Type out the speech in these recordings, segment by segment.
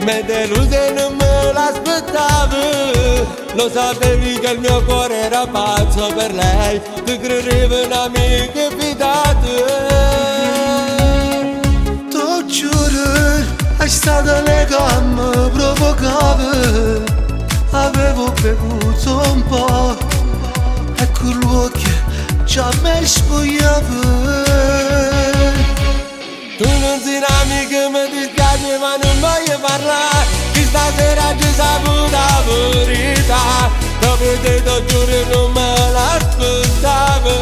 m'hai deluso e non me l'aspettavo. Lo sapevi che il mio cuore era pazzo per lei, ti credevo un'amica fidata. T'ho giuro, è stata lei che mi provocava. Avevo bevuto un po' e con l'occhio già mi spogliavo. Tu non sei un'amica, mi dispiace ma non voglio parlare, che stasera ci saputo la verità. Dopo te t'ho giuro non me l'aspettavo,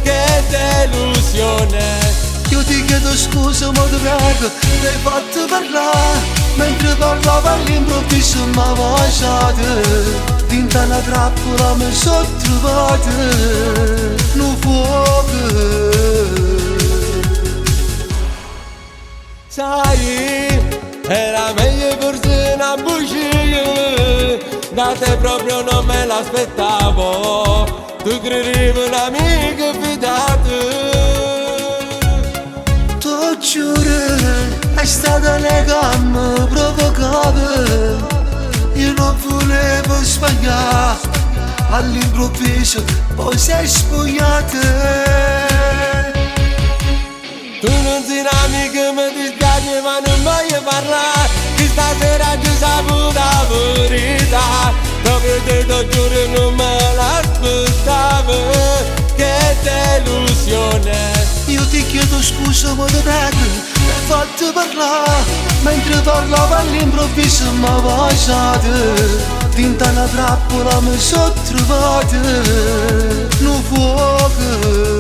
che delusione. Io ti chiedo scusa ma ti prego, mi hai fatto parlare. Mentre parlava all'improvviso m'ha baciato. Dinta una trappola mi sono trovato un fuoco. Sai, era meglio forse una bugia, da te proprio non me l'aspettavo, tu credevi un'amica fidata. T'ho giuro, è stata lei che mi provocava. Io non volevo sbagliare, all'improvviso poi sei spogliata. Tu non sei un'amica, mi dispiace ma non voglio parlare, che stasera ci saputo la verità. Dopo te t'ho giuro non me l'aspettavo, che delusione. Io ti chiedo scusa ma ti prego, mi hai fatto parlare. Mentre parlava all'improvviso m'ha baciato. Dinta una trappola mi sono trovato un fuoco.